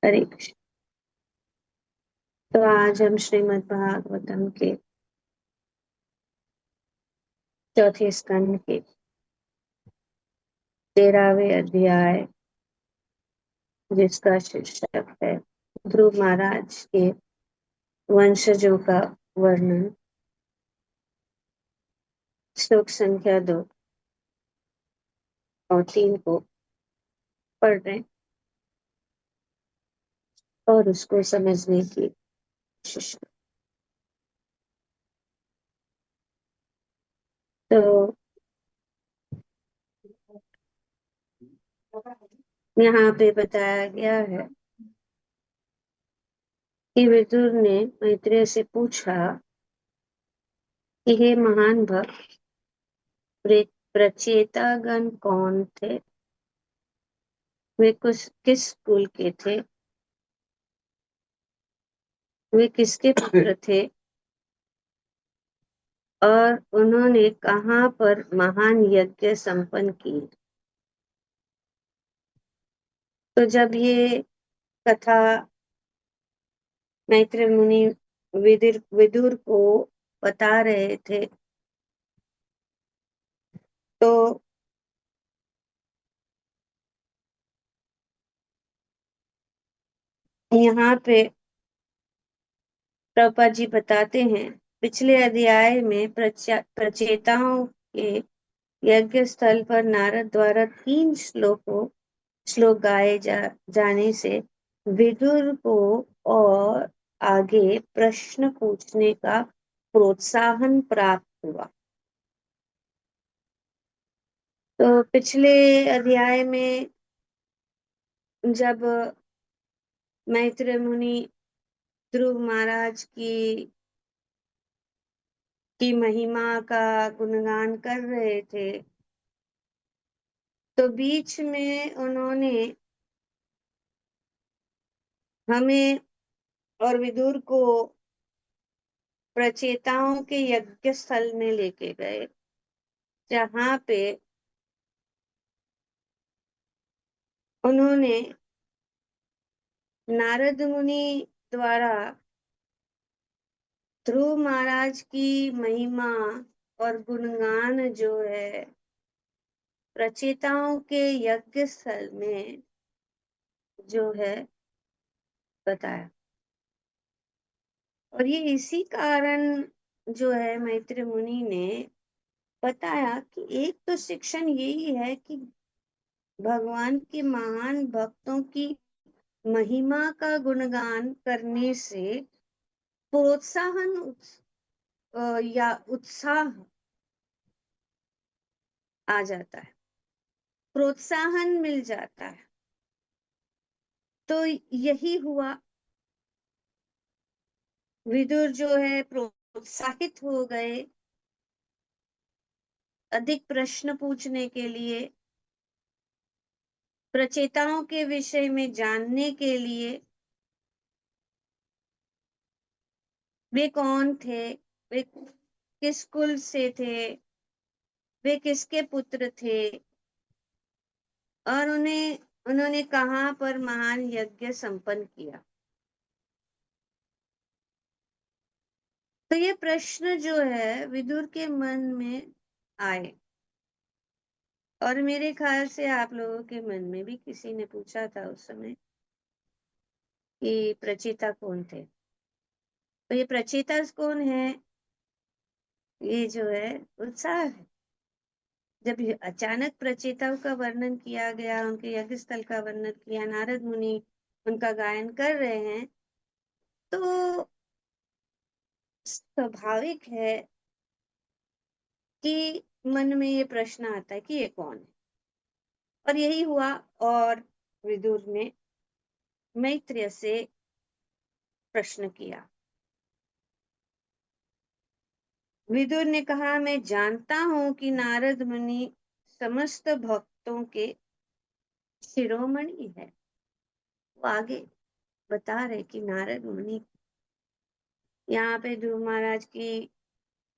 हरे कृष्ण। तो आज हम श्रीमद् भागवतम के चौथे स्कंद के 13वें अध्याय, जिसका शीर्षक है ध्रुव महाराज के वंशजों का वर्णन, श्लोक संख्या 2 और 3 को पढ़ रहे हैं और उसको समझने की कोशिश करें। तो यहाँ पे बताया गया है कि विदुर ने मैत्रेय से पूछा कि हे महान भक्त, प्रचेतागण कौन थे, वे किस कुल के थे, वे किसके पुत्र थे और उन्होंने कहाँ पर महान यज्ञ संपन्न किए। तो जब ये कथा मैत्रेय मुनि विदुर को बता रहे थे, तो यहाँ पे प्रभुपाद जी बताते हैं, पिछले अध्याय में प्रचेताओं के यज्ञ स्थल पर नारद द्वारा 3 श्लोक गाए जाने से विदुर को और आगे प्रश्न पूछने का प्रोत्साहन प्राप्त हुआ। तो पिछले अध्याय में जब मैत्रेय मुनि ध्रुव महाराज की महिमा का गुणगान कर रहे थे, तो बीच में उन्होंने हमें और विदुर को प्रचेताओं के यज्ञ स्थल में लेके गए, जहाँ पे उन्होंने नारद मुनि द्वारा ध्रुव महाराज की महिमा और गुणगान जो है प्रचेताओं के यज्ञ स्थल में जो है बताया। और ये इसी कारण जो है मैत्रेय मुनि ने बताया कि एक तो शिक्षण यही है कि भगवान के महान भक्तों की महिमा का गुणगान करने से प्रोत्साहन या उत्साह आ जाता है, प्रोत्साहन मिल जाता है। तो यही हुआ, विदुर जो है प्रोत्साहित हो गए अधिक प्रश्न पूछने के लिए, प्रचेताओं के विषय में जानने के लिए। वे कौन थे, वे किस कुल से थे, वे किसके पुत्र थे और उन्होंने कहाँ पर महान यज्ञ संपन्न किया। तो ये प्रश्न जो है विदुर के मन में आए, और मेरे ख्याल से आप लोगों के मन में भी किसी ने पूछा था उस समय कि प्रचेता कौन थे। तो ये प्रचेता कौन है, ये जो है उत्साह है। जब अचानक प्रचेताओं का वर्णन किया गया, उनके यज्ञ स्थल का वर्णन किया, नारद मुनि उनका गायन कर रहे हैं, तो स्वाभाविक है कि मन में ये प्रश्न आता है कि ये कौन है। और यही हुआ, और विदुर ने मैत्रेय से प्रश्न किया। विदुर ने कहा, मैं जानता हूं कि नारद मुनि समस्त भक्तों के शिरोमणि है। वो आगे बता रहे कि नारद मुनि, यहाँ पे ध्रुव महाराज की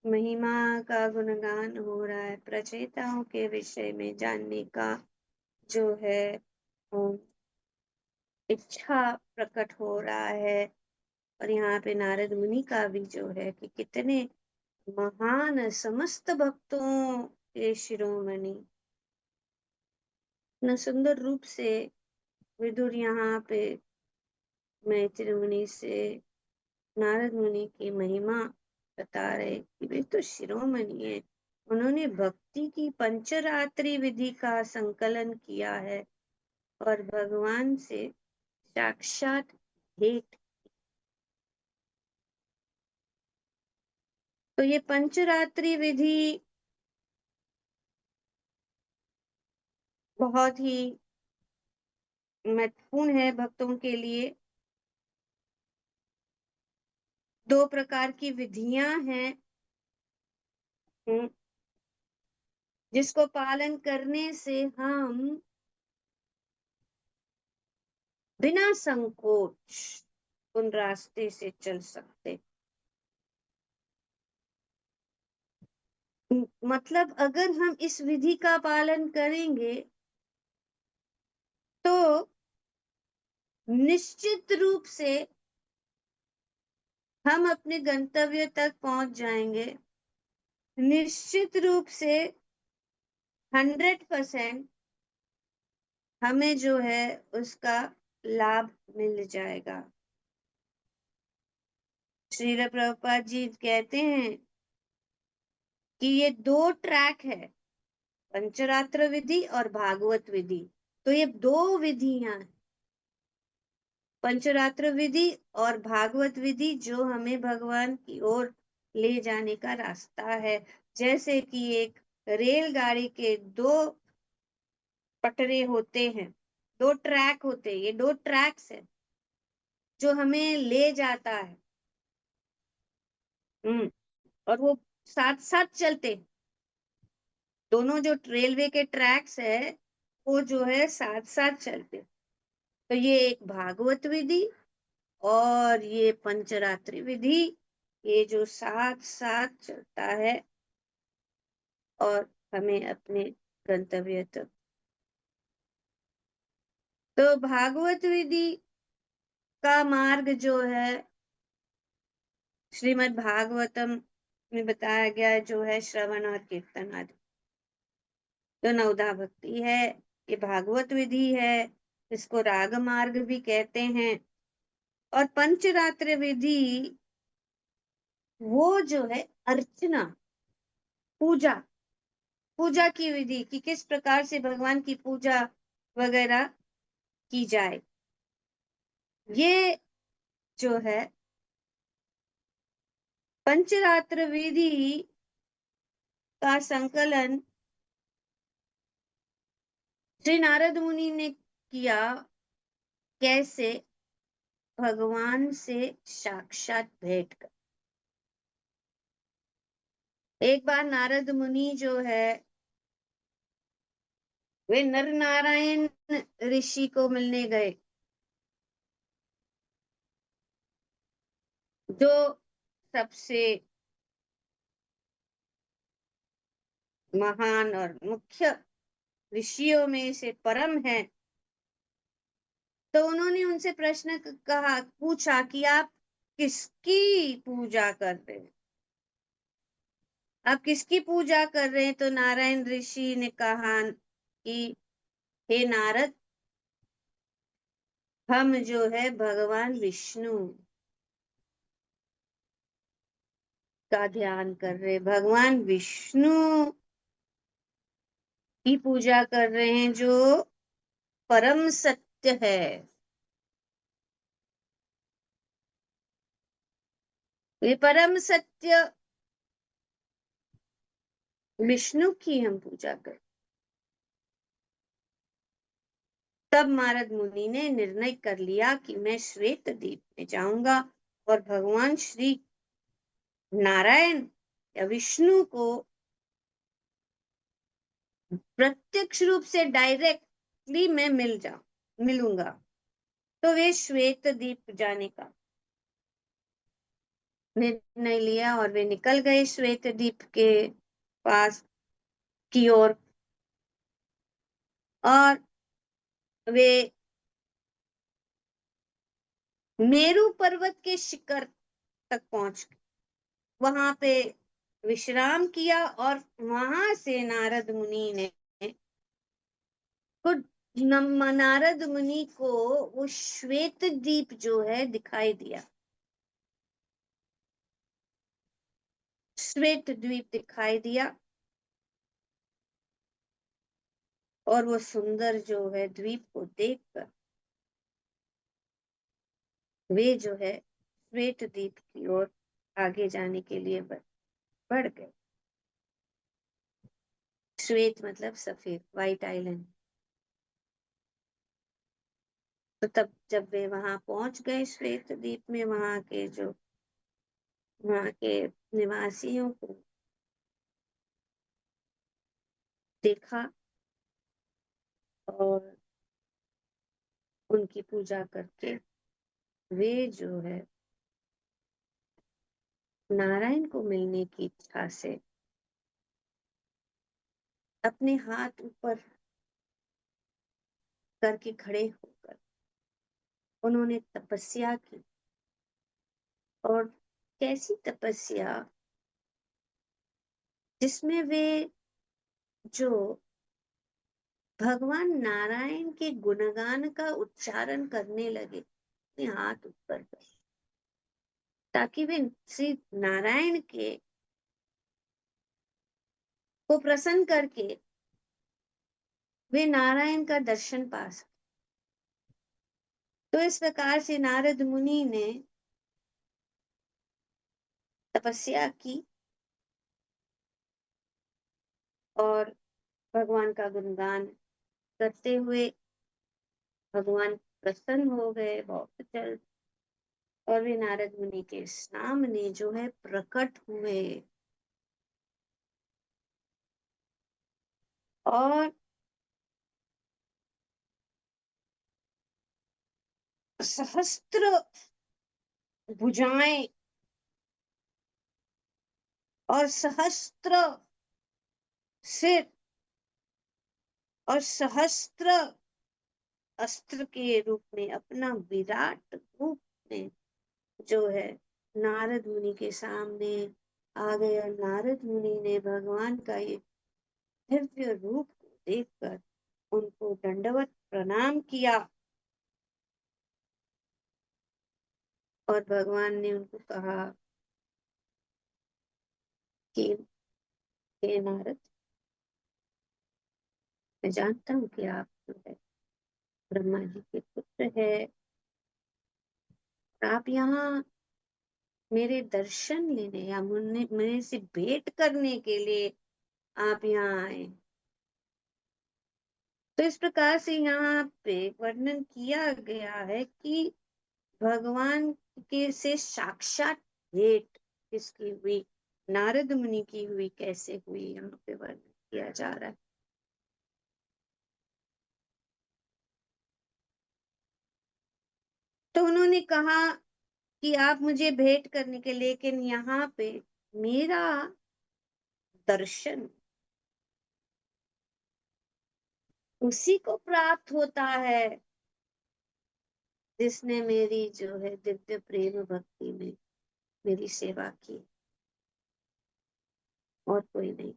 महिमा का गुणगान हो रहा है, प्रचेताओं के विषय में जानने का जो है इच्छा प्रकट हो रहा है। और यहाँ पे नारद मुनि का भी जो है कि कितने महान समस्त भक्तों के शिरोमणि, इतना सुंदर रूप से विदुर यहाँ पे मैत्री मुनि से नारद मुनि की महिमा बता रहे कि वे तो शिरोमणि है, उन्होंने भक्ति की पंचरात्रि विधि का संकलन किया है और भगवान से साक्षात भेंट। तो ये पंचरात्रि विधि बहुत ही महत्वपूर्ण है भक्तों के लिए। 2 प्रकार की विधियां हैं जिसको पालन करने से हम बिना संकोच उन रास्ते से चल सकते। मतलब अगर हम इस विधि का पालन करेंगे तो निश्चित रूप से हम अपने गंतव्य तक पहुंच जाएंगे। निश्चित रूप से 100% हमें जो है उसका लाभ मिल जाएगा। श्रील प्रभुपाद जी कहते हैं कि ये 2 ट्रैक है, पंचरात्र विधि और भागवत विधि। तो ये 2 विधियां, पंचरात्र विधि और भागवत विधि, जो हमें भगवान की ओर ले जाने का रास्ता है। जैसे कि एक रेलगाड़ी के 2 पटरे होते हैं, 2 ट्रैक होते हैं, ये 2 ट्रैक्स है जो हमें ले जाता है। और वो साथ साथ चलते, दोनों जो रेलवे के ट्रैक्स है वो जो है साथ साथ चलते। तो ये एक भागवत विधि और ये पंचरात्रि विधि, ये जो साथ साथ चलता है और हमें अपने गंतव्य तक। तो भागवत विधि का मार्ग जो है श्रीमद् भागवतम में बताया गया है, जो है श्रवण और कीर्तन आदि। तो नवधा भक्ति है, ये भागवत विधि है, इसको राग मार्ग भी कहते हैं। और पंचरात्र विधि वो जो है अर्चना, पूजा, पूजा की विधि कि किस प्रकार से भगवान की पूजा वगैरह की जाए। ये जो है पंचरात्र विधि का संकलन श्री नारद मुनि ने किया। कैसे? भगवान से साक्षात भेंट कर। एक बार नारद मुनि जो है वे नर नारायण ऋषि को मिलने गए, जो सबसे महान और मुख्य ऋषियों में से परम है। तो उन्होंने उनसे प्रश्न कहा, पूछा कि आप किसकी पूजा कर रहे हैं, आप किसकी पूजा कर रहे हैं? तो नारायण ऋषि ने कहा कि हे नारद, हम जो है भगवान विष्णु का ध्यान कर रहे, भगवान विष्णु की पूजा कर रहे हैं, जो परम सत्य है। ये परम सत्य विष्णु की हम पूजा कर। तब नारद मुनि ने निर्णय कर लिया कि मैं श्वेत द्वीप में जाऊंगा और भगवान श्री नारायण या विष्णु को प्रत्यक्ष रूप से डायरेक्टली मैं मिलूंगा। तो वे श्वेत द्वीप जाने का निर्णय लिया और वे निकल गए श्वेत द्वीप के पास की ओर। और वे मेरू पर्वत के शिखर तक पहुंच गए। वहां पे विश्राम किया और वहां से नारद मुनि ने खुद नारद मुनि को वो श्वेत द्वीप जो है दिखाई दिया। श्वेत द्वीप दिखाई दिया और वो सुंदर जो है द्वीप को देखकर वे जो है श्वेत द्वीप की ओर आगे जाने के लिए बढ़ गए। श्वेत मतलब सफेद, व्हाइट आइलैंड। तो तब जब वे वहां पहुंच गए श्वेत द्वीप में, वहां के निवासियों को देखा और उनकी पूजा करके वे जो है नारायण को मिलने की इच्छा से अपने हाथ ऊपर करके खड़े होकर उन्होंने तपस्या की। और कैसी तपस्या, जिसमें वे जो भगवान नारायण के गुणगान का उच्चारण करने लगे अपने हाथ ऊपर कर, ताकि वे श्री नारायण के को प्रसन्न करके वे नारायण का दर्शन पा सके। तो इस प्रकार से नारद मुनि ने तपस्या की और भगवान का गुणगान करते हुए भगवान प्रसन्न हो गए बहुत जल्द। और वे नारद मुनि के सामने जो है प्रकट हुए और सहस्त्र भुजाएं और सहस्त्र सिर और सहस्त्र अस्त्र के रूप में अपना विराट रूप में जो है नारद मुनि के सामने आ गए। और नारद मुनि ने भगवान का ये दिव्य रूप को देखकर उनको दंडवत प्रणाम किया और भगवान ने उनको कहा कि हे नारद, मैं जानता हूँ कि आप जो है ब्रह्मा जी के पुत्र है। आप यहाँ मेरे दर्शन लेने या मेरे से भेंट करने के लिए आप यहाँ आए। तो इस प्रकार से यहाँ पे वर्णन किया गया है कि भगवान के से साक्षात भेंट किसकी हुई, नारद मुनि की हुई। कैसे हुई, यहाँ पे वर्णन किया जा रहा है। तो उन्होंने कहा कि आप मुझे भेंट करने के, लेकिन यहाँ पे मेरा दर्शन उसी को प्राप्त होता है जिसने मेरी जो है दिव्य प्रेम भक्ति में मेरी सेवा की, और कोई नहीं।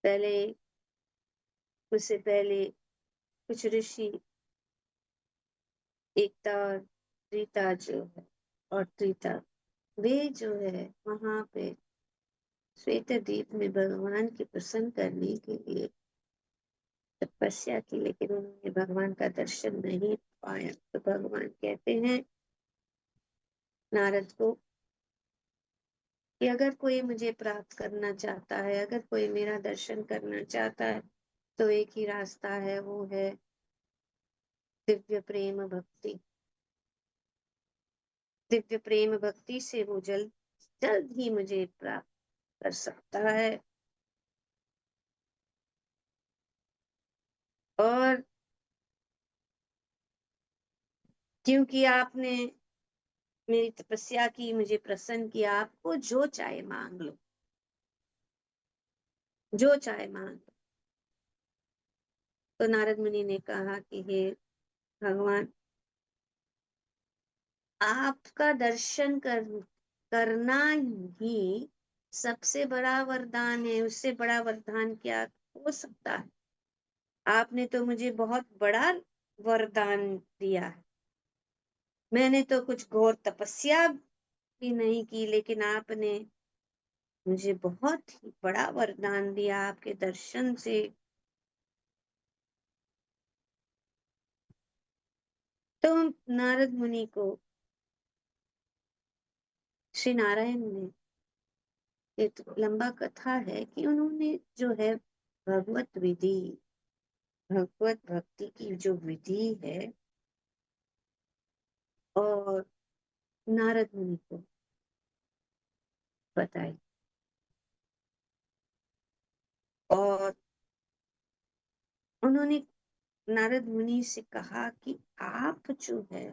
पहले, उससे पहले कुछ ऋषि, एकता और त्रिता जो है, और त्रिता, वे जो है वहां पे श्वेत द्वीप में भगवान की प्रसन्न करने के लिए तपस्या की, लेकिन उन्होंने भगवान का दर्शन नहीं पाया। तो भगवान कहते हैं नारद को कि अगर कोई मुझे प्राप्त करना चाहता है, अगर कोई मेरा दर्शन करना चाहता है, तो एक ही रास्ता है, वो है दिव्य प्रेम भक्ति। दिव्य प्रेम भक्ति से वो जल्द जल्द ही मुझे प्राप्त कर सकता है। और क्योंकि आपने मेरी तपस्या की, मुझे प्रसन्न किया, आपको जो चाहे मांग लो, जो चाहे मांग लो। तो नारद मुनि ने कहा कि हे भगवान, आपका दर्शन करना ही सबसे बड़ा वरदान है। उससे बड़ा वरदान क्या हो सकता है? आपने तो मुझे बहुत बड़ा वरदान दिया है। मैंने तो कुछ घोर तपस्या भी नहीं की, लेकिन आपने मुझे बहुत ही बड़ा वरदान दिया आपके दर्शन से। तो नारद मुनि को श्री नारायण ने, एक लंबा कथा है कि उन्होंने जो है भगवत विधि, भगवत भक्ति की जो विधि है, और नारद मुनि को बताई। और उन्होंने नारद मुनि से कहा कि आप जो है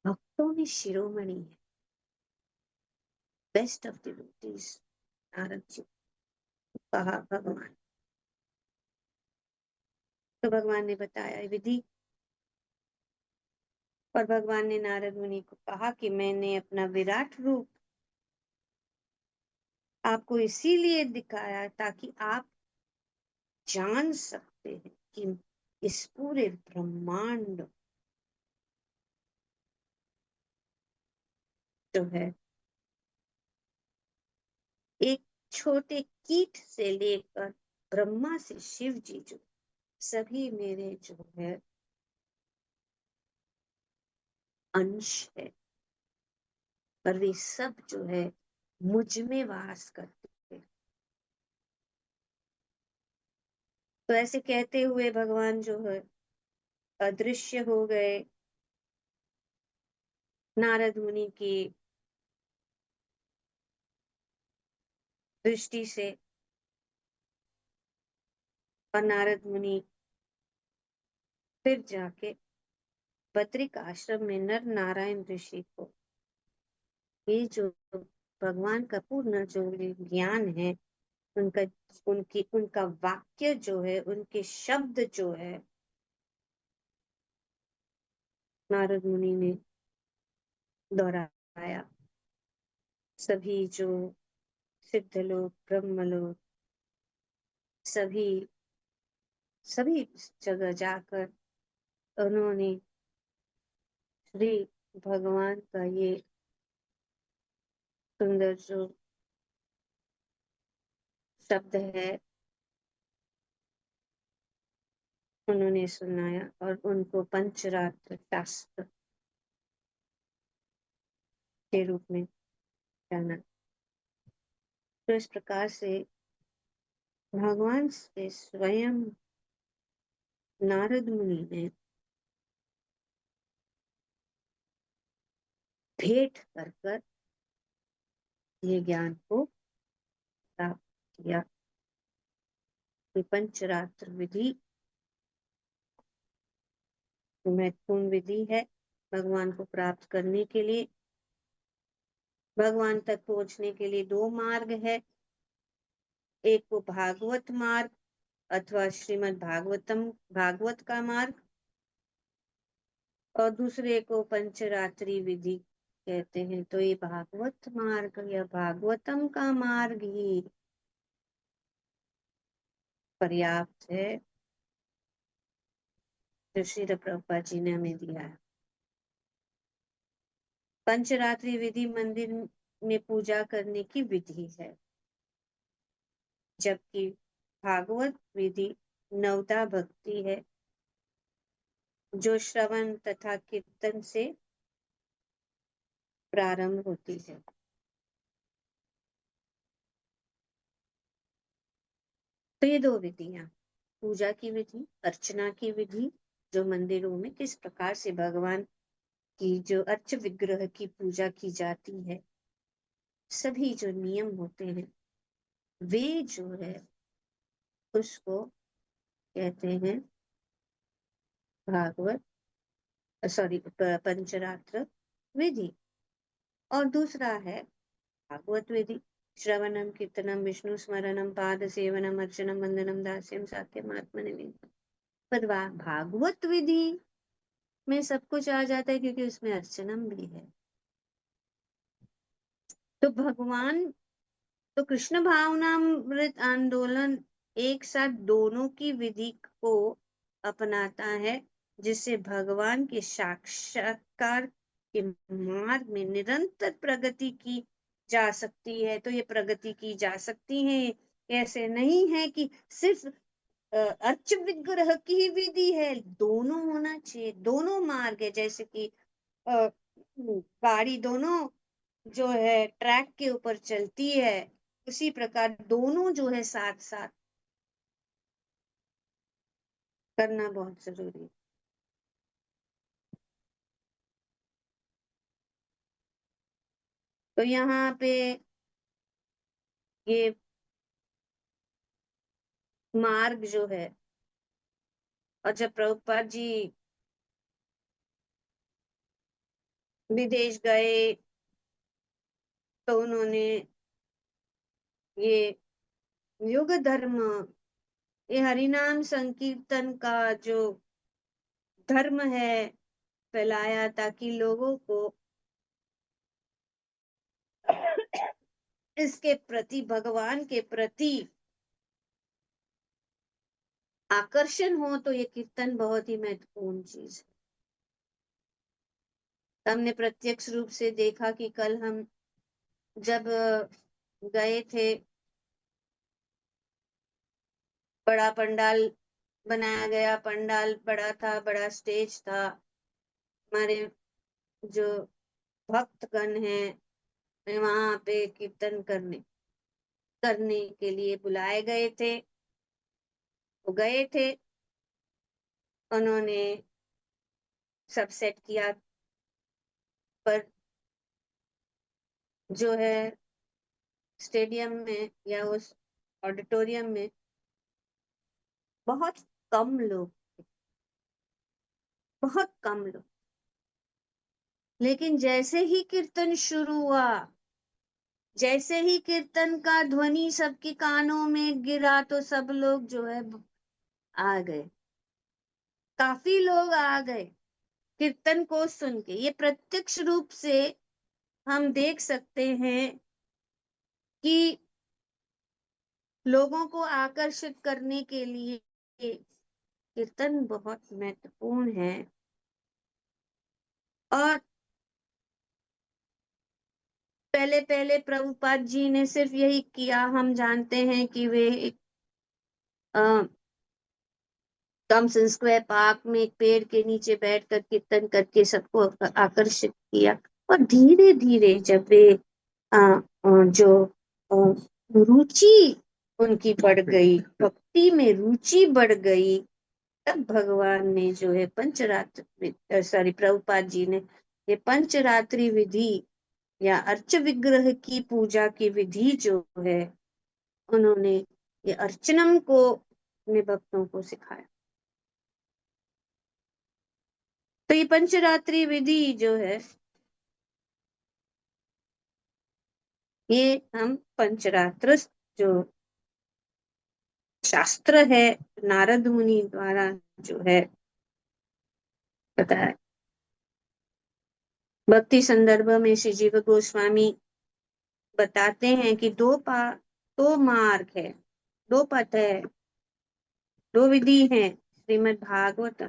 भक्तों में शिरोमणि है, best of devotees. Narad ji कहा भगवान। तो भगवान ने बताया विधि, और भगवान ने नारद मुनि को कहा कि मैंने अपना विराट रूप आपको इसीलिए दिखाया ताकि आप जान सकते हैं कि इस पूरे ब्रह्मांड जो है, एक छोटे कीट से लेकर ब्रह्मा से शिव जी, जो सभी मेरे जो है अंश है, पर वे सब जो है मुझ में वास करते हैं। तो ऐसे कहते हुए भगवान जो है अदृश्य हो गए नारद मुनि की दृष्टि से। और नारद मुनि फिर जाके बद्रिक आश्रम में नर नारायण ऋषि को ये जो भगवान का पूर्ण जो ज्ञान है, उनका उनका वाक्य जो है, उनके शब्द जो है, नारद मुनि ने दोहराया। सभी जो सिद्ध लोग, ब्रह्म लोग, सभी सभी जगह जाकर उन्होंने श्री भगवान का ये सुंदर जो शब्द है उन्होंने सुनाया और उनको पंचरात्र शास्त्र के रूप में जाना। तो इस प्रकार से भगवान से स्वयं नारद मुनि ने भेंट कर कर ये ज्ञान को प्राप्त किया। ये पंचरात्र विधि महत्वपूर्ण विधि है भगवान को प्राप्त करने के लिए। भगवान तक पहुंचने के लिए दो मार्ग है, एक को भागवत मार्ग अथवा श्रीमद् भागवतम, भागवत का मार्ग, और दूसरे को पंचरात्रि विधि कहते हैं। तो ये भागवत मार्ग या भागवतम का मार्ग ही पर्याप्त है जो श्री प्रभुपाद जी ने हमें दिया है। पंचरात्रि विधि मंदिर में पूजा करने की विधि है, जबकि भागवत विधि नवदा भक्ति है जो श्रवण तथा कीर्तन से प्रारंभ होती है। तो ये दो विधियां, पूजा की विधि, अर्चना की विधि, जो मंदिरों में किस प्रकार से भगवान की जो अर्च विग्रह की पूजा की जाती है, सभी जो नियम होते हैं वे जो है उसको कहते हैं भागवत, सॉरी, पंचरात्र विधि। और दूसरा है भागवत विधि, श्रवणम कीर्तनम विष्णु स्मरणम पाद सेवनम अर्चनम वंदनम दास्यम साख्यम आत्मनिवेदनम। पर भागवत विधि में सब कुछ आ जाता है, क्योंकि उसमें अर्चनम भी है। तो भगवान, तो कृष्ण भावनामृत आंदोलन एक साथ दोनों की विधि को अपनाता है, जिससे भगवान के साक्षात्कार के मार्ग में निरंतर प्रगति की जा सकती है। तो ये प्रगति की जा सकती है, ऐसे नहीं है कि सिर्फ अर्च विग्रह की ही विधि है, दोनों होना चाहिए, दोनों मार्ग है। जैसे कि गाड़ी दोनों जो है ट्रैक के ऊपर चलती है, उसी प्रकार दोनों जो है साथ साथ करना बहुत जरूरी है। तो यहाँ पे ये मार्ग जो है, और जब प्रभुपाद जी विदेश गए तो उन्होंने ये युग धर्म, ये हरिनाम संकीर्तन का जो धर्म है फैलाया, ताकि लोगों को इसके प्रति, भगवान के प्रति आकर्षण हो। तो ये कीर्तन बहुत ही महत्वपूर्ण चीज है। हमने प्रत्यक्ष रूप से देखा कि कल हम जब गए थे, बड़ा पंडाल बनाया गया, पंडाल बड़ा था, बड़ा स्टेज था। हमारे जो भक्तगण हैं वहां पे कीर्तन करने के लिए बुलाए गए थे, वो गए थे, उन्होंने सब सेट किया। पर जो है स्टेडियम में या उस ऑडिटोरियम में बहुत कम लोग, बहुत कम लोग। लेकिन जैसे ही कीर्तन शुरू हुआ, जैसे ही कीर्तन का ध्वनि सबके कानों में गिरा, तो सब लोग जो है आ गए, काफी लोग आ गए कीर्तन को सुन के। ये प्रत्यक्ष रूप से हम देख सकते हैं कि लोगों को आकर्षित करने के लिए कीर्तन बहुत महत्वपूर्ण है। और पहले पहले प्रभुपाद जी ने सिर्फ यही किया। हम जानते हैं कि वे एक थॉमसन स्क्वायर पार्क में एक पेड़ के नीचे बैठकर कीर्तन करके सबको आकर्षित किया। और धीरे धीरे जब वे जो रुचि उनकी बढ़ गई, भक्ति में रुचि बढ़ गई, तब भगवान ने जो है प्रभुपाद जी ने ये पंचरात्रि विधि या अर्च विग्रह की पूजा की विधि जो है, उन्होंने ये अर्चनम को अपने भक्तों को सिखाया। तो ये पंचरात्रि विधि जो है, ये हम पंचरात्र जो शास्त्र है, नारद मुनि द्वारा जो है बताया। भक्ति संदर्भ में श्री जीव गोस्वामी बताते हैं कि दो मार्ग है, दो पथ है, दो विधि है श्रीमद् भागवत।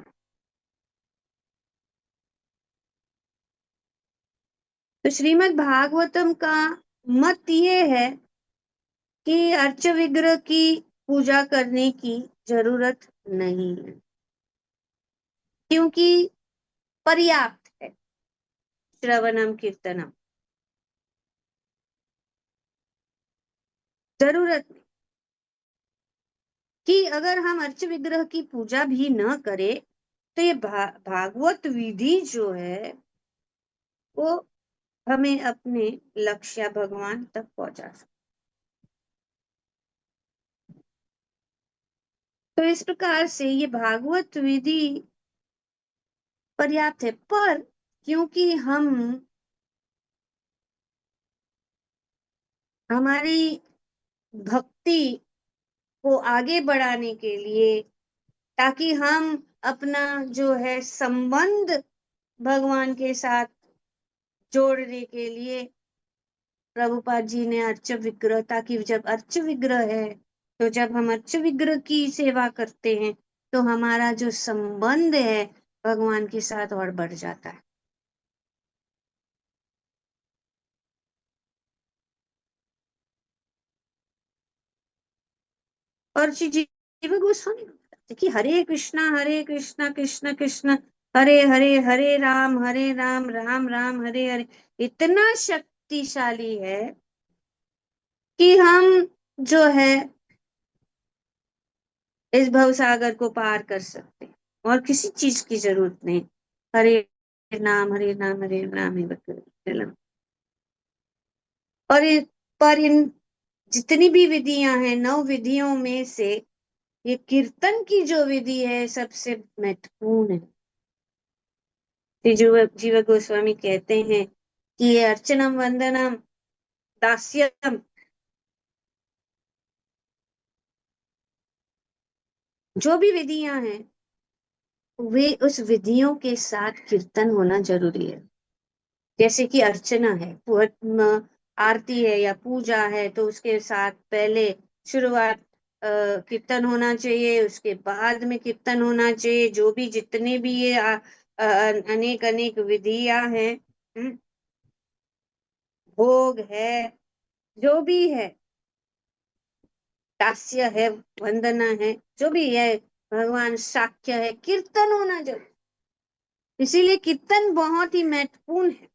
तो श्रीमद् भागवतम का मत ये है कि अर्च विग्रह की पूजा करने की जरूरत नहीं है, क्योंकि पर्याप्त है श्रवणम कीर्तनम, जरूरत नहीं। कि अगर हम अर्च विग्रह की पूजा भी न करें तो ये भागवत विधि जो है वो हमें अपने लक्ष्य भगवान तक पहुंचा सकते। तो इस प्रकार से ये भागवत विधि पर्याप्त है। पर क्योंकि हम हमारी भक्ति को आगे बढ़ाने के लिए, ताकि हम अपना जो है संबंध भगवान के साथ जोड़ने के लिए प्रभुपाद जी ने अर्च विग्रह, ताकि जब अर्च विग्रह है, तो जब हम अर्च विग्रह की सेवा करते हैं तो हमारा जो संबंध है भगवान के साथ और बढ़ जाता है। और श्री जीव गोस्वामी बताते कि हरे कृष्णा कृष्ण कृष्ण हरे हरे, हरे राम राम राम हरे हरे इतना शक्तिशाली है कि हम जो है इस भवसागर को पार कर सकते हैं और किसी चीज की जरूरत नहीं। हरे हरे नाम हरे नाम ही बदलम। और पर इन जितनी भी विधियां हैं, 9 विधियों में से ये कीर्तन की जो विधि है सबसे महत्वपूर्ण है। श्री जीव गोस्वामी कहते हैं कि ये अर्चनम वंदनम दास्यम, जो भी विधियां हैं वे उस विधियों के साथ कीर्तन होना जरूरी है। जैसे कि अर्चना है, आरती है या पूजा है, तो उसके साथ पहले शुरुआत कीर्तन होना चाहिए, उसके बाद में कीर्तन होना चाहिए। जो भी जितने भी ये अनेक अनेक विधियां हैं, भोग है, जो भी है, दास्य है, वंदना है, जो भी है, भगवान साक्ष्य है, कीर्तन होना जरूरी। इसीलिए कीर्तन बहुत ही महत्वपूर्ण है।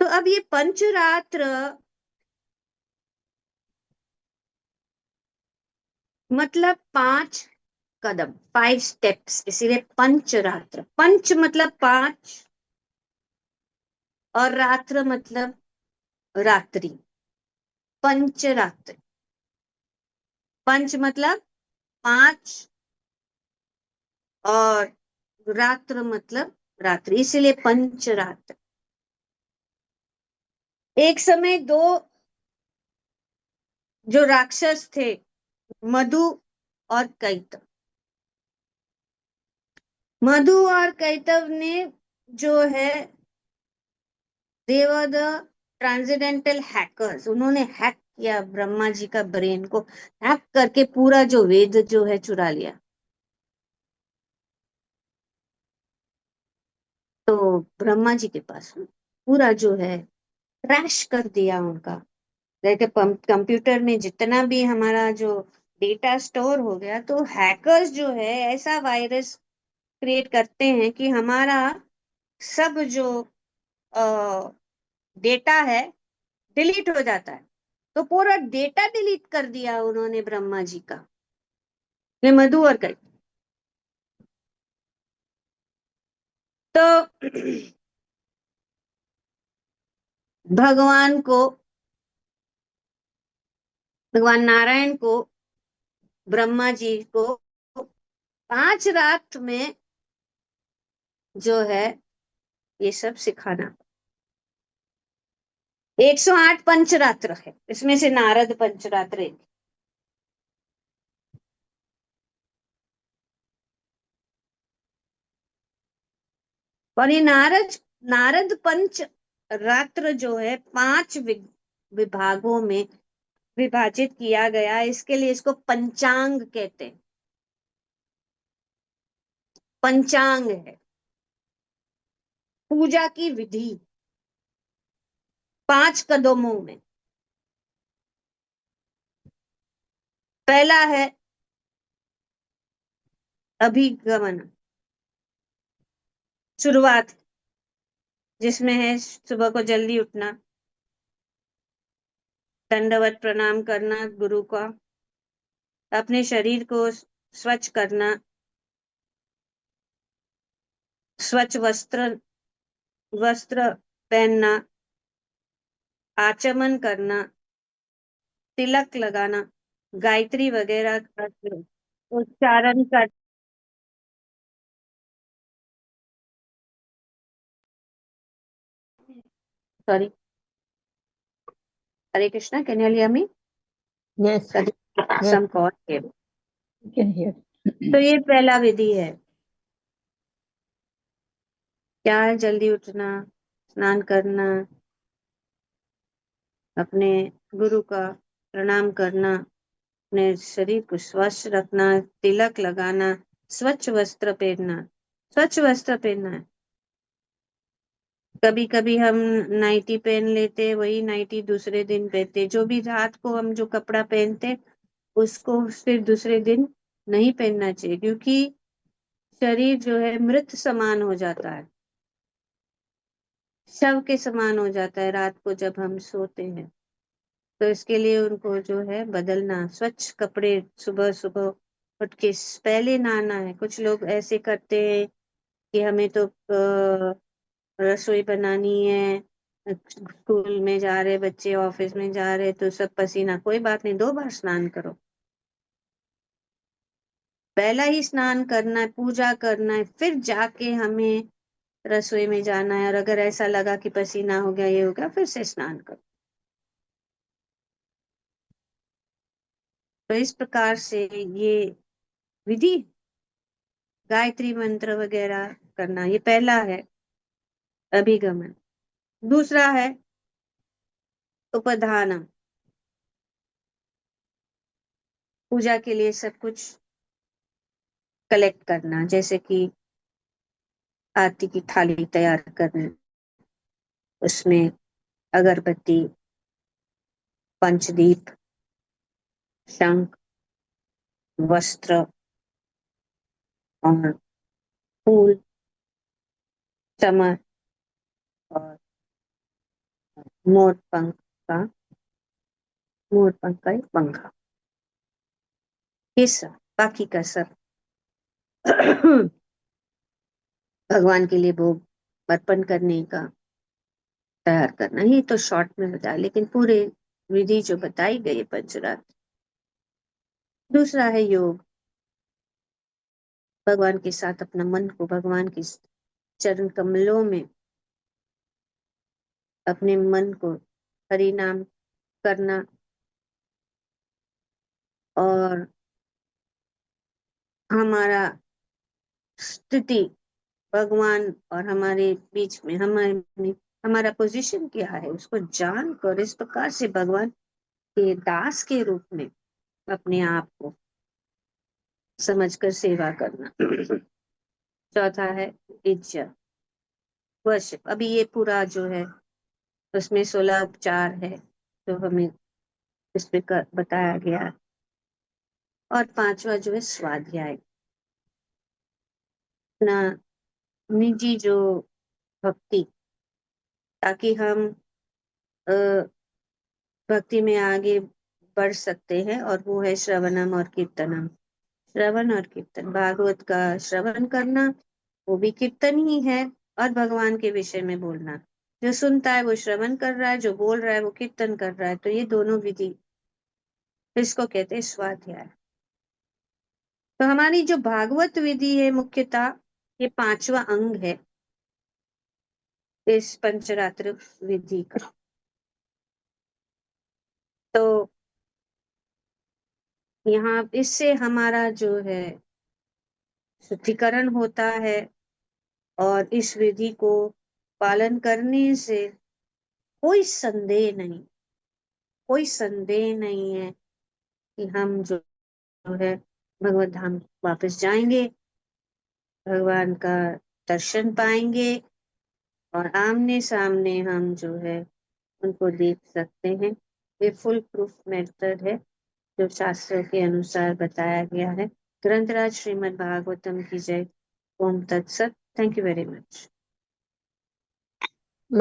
तो अब ये पंचरात्र मतलब 5 कदम, 5 स्टेप्स, इसीलिए पंचरात्र। पंच मतलब 5 और रात्र मतलब रात्रि। पंचरात्र, पंच मतलब 5 और रात्र मतलब रात्रि, इसीलिए पंचरात्र। एक समय दो जो राक्षस थे, मधु और कैटव, मधु और कैटव ने जो है देवर द ट्रांसेंडेंटल हैकर्स, उन्होंने हैक किया ब्रह्मा जी का ब्रेन को, हैक करके पूरा जो वेद जो है चुरा लिया। तो ब्रह्मा जी के पास पूरा जो है क्रैश कर दिया उनका। जैसे कंप्यूटर में जितना भी हमारा जो डेटा स्टोर हो गया, तो हैकर्स जो है ऐसा वायरस क्रिएट करते हैं कि हमारा सब जो डेटा है डिलीट हो जाता है। तो पूरा डेटा डिलीट कर दिया उन्होंने ब्रह्मा जी का, ये मधु और कई। तो भगवान को, भगवान नारायण को ब्रह्मा जी को 5 रात में जो है ये सब सिखाना। 108 पंचरात्र है, इसमें से नारद पंचरात्र एक। और ये नारद नारद पंच रात्र जो है 5 विभागों में विभाजित किया गया, इसके लिए इसको पंचांग कहते हैं। पंचांग है पूजा की विधि, 5 कदमों में। पहला है अभिगमन, शुरुआत, जिसमें है सुबह को जल्दी उठना, दंडवत प्रणाम करना गुरु का, अपने शरीर को स्वच्छ करना, स्वच्छ वस्त्र वस्त्र पहनना, आचमन करना, तिलक लगाना, गायत्री वगैरह का उच्चारण कर। Sorry, Hare Krishna, can you hear me? Yes, yes, some call here. you can hear. तो ये पहला विधि है। क्या है? जल्दी उठना, स्नान करना, अपने गुरु का प्रणाम करना, अपने शरीर को स्वच्छ रखना, तिलक लगाना, स्वच्छ वस्त्र पहनना। स्वच्छ वस्त्र पहनना है। कभी कभी हम नाइटी पहन लेते, वही नाइटी दूसरे दिन पहनते। जो भी रात को हम जो कपड़ा पहनते उसको फिर दूसरे दिन नहीं पहनना चाहिए, क्योंकि शरीर जो है मृत समान हो जाता है, शव के समान हो जाता है रात को जब हम सोते हैं। तो इसके लिए उनको जो है बदलना, स्वच्छ कपड़े सुबह सुबह उठ के पहले नहाना है। कुछ लोग ऐसे करते हैं कि हमें तो रसोई बनानी है, स्कूल में जा रहे बच्चे, ऑफिस में जा रहे, तो सब पसीना। कोई बात नहीं, 2 बार स्नान करो। पहला ही स्नान करना है, पूजा करना है, फिर जाके हमें रसोई में जाना है। और अगर ऐसा लगा कि पसीना हो गया, ये हो गया, फिर से स्नान करो। तो इस प्रकार से ये विधि, गायत्री मंत्र वगैरह करना, ये पहला है अभिगमन। दूसरा है उपधानम, पूजा के लिए सब कुछ कलेक्ट करना, जैसे कि आरती की थाली तैयार करनी, उसमें अगरबत्ती, पंचदीप, शंख, वस्त्र और फूल, चमर और मोर पंख का मोर पंख का एक पंखा, ये सब, बाकी का सब भगवान के लिए भोग अर्पण करने का तैयार करना। ये तो शॉर्ट में बताया, लेकिन पूरे विधि जो बताई गई है पंचरात्र। दूसरा है योग, भगवान के साथ अपना मन को भगवान के चरण कमलों में, अपने मन को हरि नाम करना, और हमारा स्थिति भगवान और हमारे बीच में, हमारे हमारा पोजीशन क्या है उसको जानकर इस प्रकार से भगवान के दास के रूप में अपने आप को समझकर सेवा करना। चौथा है इज्जत, वर्शिप। अभी ये पूरा जो है उसमें 16 उपचार है जो हमें इसमें बताया गया है। और पांचवा जो है स्वाध्याय, अपना निजी जो भक्ति, ताकि हम अ, भक्ति में आगे बढ़ सकते हैं, और वो है श्रवणम और कीर्तनम। श्रवण और कीर्तन, भागवत का श्रवण करना वो भी कीर्तन ही है, और भगवान के विषय में बोलना। जो सुनता है वो श्रवण कर रहा है, जो बोल रहा है वो कीर्तन कर रहा है। तो ये दोनों विधि, इसको कहते हैं स्वाध्याय। तो हमारी जो भागवत विधि है मुख्यतः ये 5वां अंग है इस पंचरात्र विधि का। तो यहाँ इससे हमारा जो है शुद्धिकरण होता है, और इस विधि को पालन करने से कोई संदेह नहीं, कोई संदेह नहीं है कि हम जो है भगवत धाम वापस जाएंगे, भगवान का दर्शन पाएंगे, और आमने सामने हम जो है उनको देख सकते हैं। ये फुल प्रूफ मेथड है जो शास्त्र के अनुसार बताया गया है। ग्रंथराज श्रीमद् भागवतम की जय। ओम तत्सत। Thank you very much.